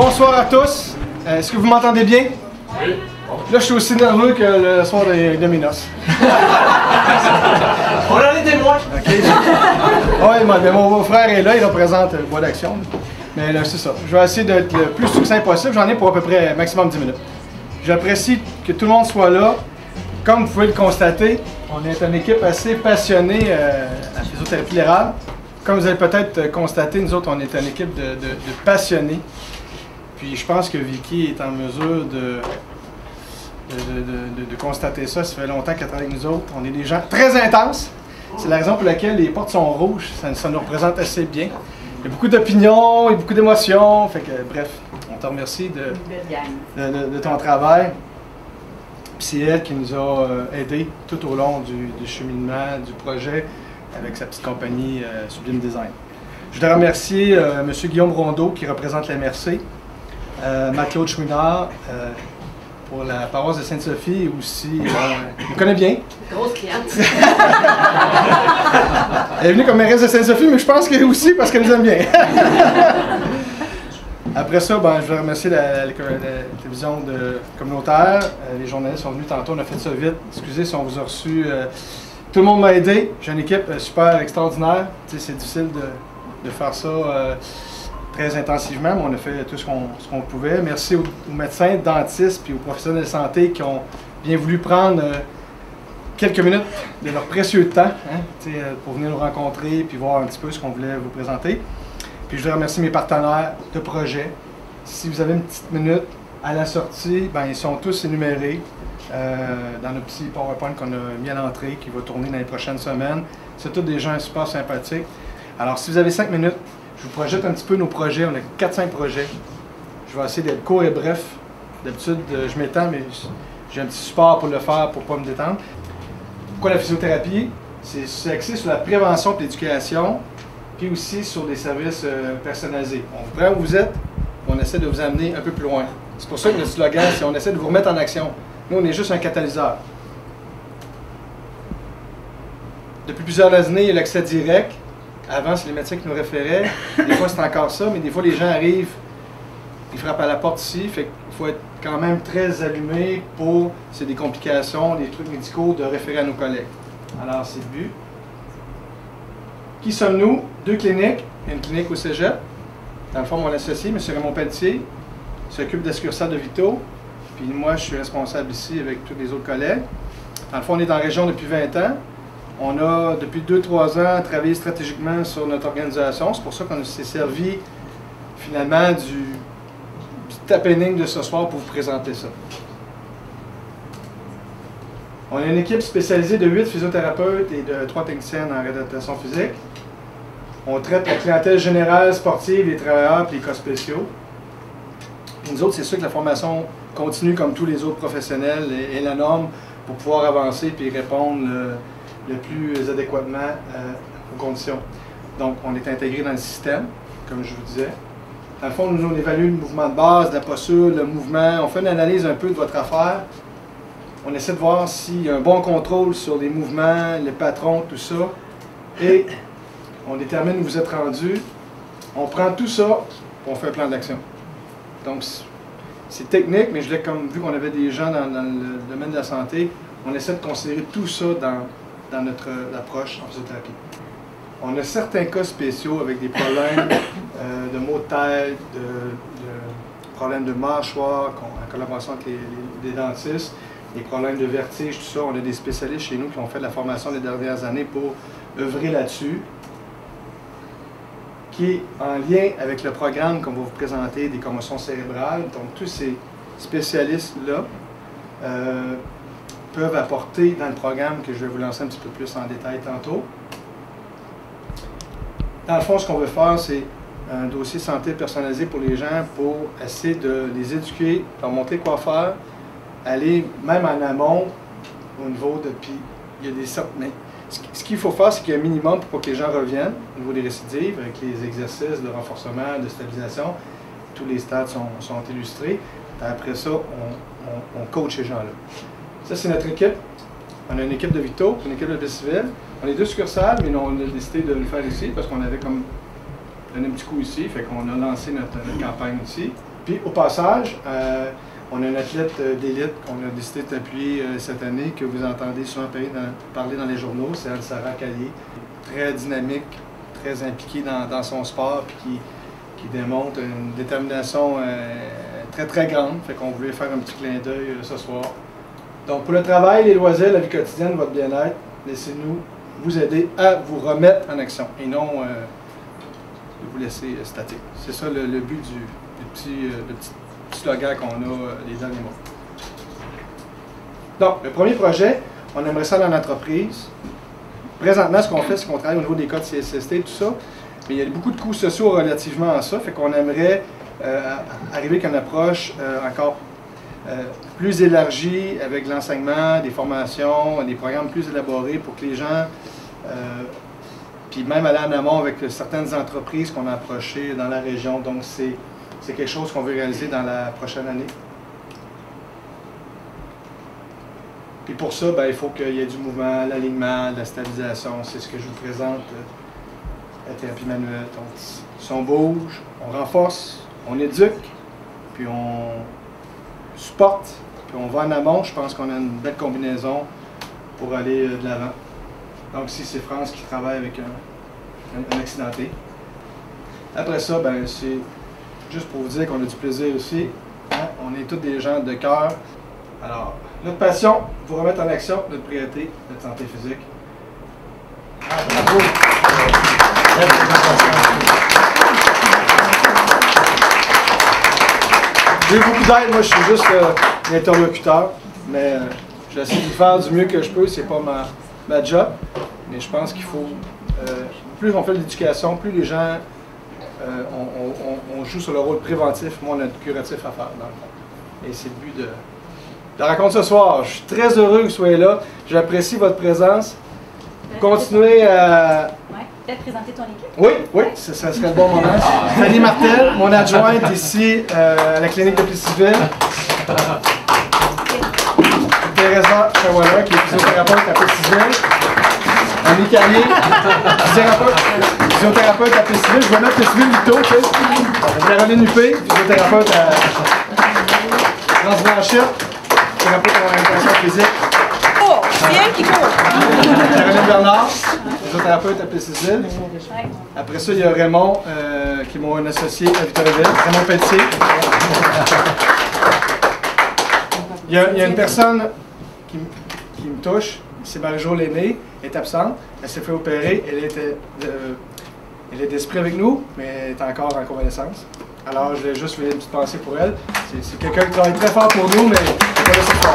Bonsoir à tous. Est-ce que vous m'entendez bien? Oui. Là, je suis aussi nerveux que le soir de mes noces. On en est témoin. OK. Oui, mais mon beau-frère est là, il représente le bois d'action. Mais là, c'est ça. Je vais essayer d'être le plus succinct possible. J'en ai pour à peu près maximum 10 minutes. J'apprécie que tout le monde soit là. Comme vous pouvez le constater, on est une équipe assez passionnée à physiothérapie l'érable. Comme vous allez peut-être constater, nous autres, on est une équipe de passionnés. Puis je pense que Vicky est en mesure de constater ça. Ça fait longtemps qu'elle travaille avec nous autres. On est des gens très intenses. C'est la raison pour laquelle les portes sont rouges. Ça nous représente assez bien. Il y a beaucoup d'opinions, il y a beaucoup d'émotions. Fait que, bref, on te remercie de ton travail. Puis c'est elle qui nous a aidés tout au long du cheminement du projet avec sa petite compagnie Sublime Design. Je voudrais remercier M. Guillaume Rondeau qui représente la MRC, Marc-Claude Chouinard pour la paroisse de Sainte-Sophie et aussi, il me connaît bien. Grosse cliente. Elle est venue comme mairesse de Sainte-Sophie, mais je pense qu'elle aussi parce qu'elle nous aime bien. Après ça, je vais remercier la télévision communautaire. Les journalistes sont venus tantôt, on a fait ça vite. Excusez si on vous a reçu. Tout le monde m'a aidé. J'ai une équipe super extraordinaire. C'est difficile de faire ça très intensivement, mais on a fait tout ce qu'on pouvait. Merci aux médecins, dentistes et aux professionnels de santé qui ont bien voulu prendre quelques minutes de leur précieux temps pour venir nous rencontrer et voir un petit peu ce qu'on voulait vous présenter. Puis je voudrais remercier mes partenaires de projet. Si vous avez une petite minute, à la sortie, ils sont tous énumérés dans nos petits PowerPoint qu'on a mis à l'entrée, qui va tourner dans les prochaines semaines. C'est tous des gens super sympathiques. Alors, si vous avez 5 minutes, je vous projette un petit peu nos projets. On a 4-5 projets. Je vais essayer d'être court et bref. D'habitude, je m'étends, mais j'ai un petit support pour le faire, pour ne pas me détendre. Pourquoi la physiothérapie? C'est axé sur la prévention et l'éducation, puis aussi sur des services personnalisés. On vous prend où vous êtes, on essaie de vous amener un peu plus loin. C'est pour ça que le slogan, c'est on essaie de vous remettre en action. Nous, on est juste un catalyseur. Depuis plusieurs années, il y a l'accès direct. Avant, c'est les médecins qui nous référaient. Des fois, c'est encore ça, mais des fois, les gens arrivent, ils frappent à la porte ici. Fait qu'il faut être quand même très allumé pour, c'est des complications, des trucs médicaux, de référer à nos collègues. Alors, c'est le but. Qui sommes-nous? 2 cliniques. Une clinique au Cégep. Dans le fond, mon associé, M. Raymond Pelletier, s'occupe de la succursale de Vito. Puis moi, je suis responsable ici avec tous les autres collègues. Dans le fond, on est en région depuis 20 ans. On a, depuis 2-3 ans, travaillé stratégiquement sur notre organisation. C'est pour ça qu'on s'est servi, finalement, du happening de ce soir pour vous présenter ça. On a une équipe spécialisée de 8 physiothérapeutes et de 3 techniciennes en réadaptation physique. On traite la clientèle générale, sportive, les travailleurs et les cas spéciaux. Puis nous autres, c'est sûr que la formation continue comme tous les autres professionnels est la norme pour pouvoir avancer et répondre le plus adéquatement aux conditions. Donc, on est intégré dans le système, comme je vous disais. Dans le fond, nous, on évalue le mouvement de base, la posture, le mouvement. On fait une analyse un peu de votre affaire. On essaie de voir s'il y a un bon contrôle sur les mouvements, les patrons, tout ça. Et on détermine où vous êtes rendu. On prend tout ça et on fait un plan d'action. Donc, c'est technique, mais je l'ai comme vu qu'on avait des gens dans le domaine de la santé, on essaie de considérer tout ça dans notre approche en physiothérapie. On a certains cas spéciaux avec des problèmes de maux de tête, de problèmes de mâchoire, en collaboration avec les dentistes, des problèmes de vertige, tout ça. On a des spécialistes chez nous qui ont fait de la formation les dernières années pour œuvrer là-dessus, qui est en lien avec le programme qu'on va vous présenter des commotions cérébrales. Donc, tous ces spécialistes-là peuvent apporter dans le programme que je vais vous lancer un petit peu plus en détail tantôt. Dans le fond, ce qu'on veut faire, c'est un dossier santé personnalisé pour les gens pour essayer de les éduquer, leur montrer quoi faire, aller même en amont au niveau de... Puis, il y a des sortes... Mais ce qu'il faut faire, c'est qu'il y a un minimum pour que les gens reviennent au niveau des récidives, avec les exercices de renforcement, de stabilisation. Tous les stades sont illustrés. Après ça, on coach ces gens-là. Ça, c'est notre équipe. On a une équipe de Vito, une équipe de Béciville. On est 2 succursales, mais on a décidé de le faire ici parce qu'on avait comme donné un petit coup ici. Fait qu'on a lancé notre campagne ici. Puis au passage, on a un athlète d'élite qu'on a décidé d'appuyer cette année, que vous entendez souvent parler dans les journaux, c'est Al-Sarah Callier. Très dynamique, très impliquée dans son sport, puis qui démontre une détermination très très grande. Fait qu'on voulait faire un petit clin d'œil ce soir. Donc pour le travail, les loisirs, la vie quotidienne, votre bien-être, laissez-nous vous aider à vous remettre en action et non de vous laisser statique. C'est ça le but du petit slogan qu'on a les derniers mois. Donc, le premier projet, on aimerait ça dans l'entreprise. Présentement, ce qu'on fait, c'est qu'on travaille au niveau des codes CSST et tout ça, mais il y a beaucoup de coûts sociaux relativement à ça, fait qu'on aimerait arriver avec une approche encore plus élargie avec l'enseignement, des formations, des programmes plus élaborés pour que les gens, puis même aller en amont avec certaines entreprises qu'on a approchées dans la région. Donc, c'est quelque chose qu'on veut réaliser dans la prochaine année. Puis pour ça, ben, il faut qu'il y ait du mouvement, l'alignement, la stabilisation. C'est ce que je vous présente à thérapie manuelle. Donc, si on bouge, on renforce, on éduque, puis on supporte, puis on va en amont, je pense qu'on a une belle combinaison pour aller de l'avant. Donc ici, c'est France qui travaille avec un accidenté. Après ça, ben, c'est juste pour vous dire qu'on a du plaisir aussi. Hein? On est tous des gens de cœur. Alors, notre passion, vous remettre en action, notre priorité, notre santé physique. Bravo! J'ai eu beaucoup d'aide, moi je suis juste l'interlocuteur, mais j'essaie de faire du mieux que je peux, c'est pas ma job, mais je pense qu'il faut, plus on fait de l'éducation, plus les gens, on joue sur le rôle préventif, moi on a du curatif à faire dans le fond. Et c'est le but de la rencontre ce soir. Je suis très heureux que vous soyez là, j'apprécie votre présence. Continuez à... Peut-être présenter ton équipe? Oui, ça serait le bon moment. Fanny Martel, mon adjointe ici à la clinique de Plessisville. Teresa Chawala, qui est physiothérapeute à Plessisville. Annie Callier, physiothérapeute à Plessisville. Je vais mettre Plessisville Vito, tu sais. Caroline Huppé, physiothérapeute à France Blanchette, thérapeute en orientation physique. Bien qui court! Caroline Bernard, physiothérapeute à Plessisville. Après ça, il y a Raymond, qui est mon associé à Victoriaville. Raymond Pelletier. Il y a une personne qui me touche, c'est Marie-Jo L'aînée, elle est absente. Elle s'est fait opérer, elle est d'esprit avec nous, mais elle est encore en convalescence. Alors, je vais juste faire une petite pensée pour elle. C'est quelqu'un qui travaille très fort pour nous, mais elle n'est pas là ce soir.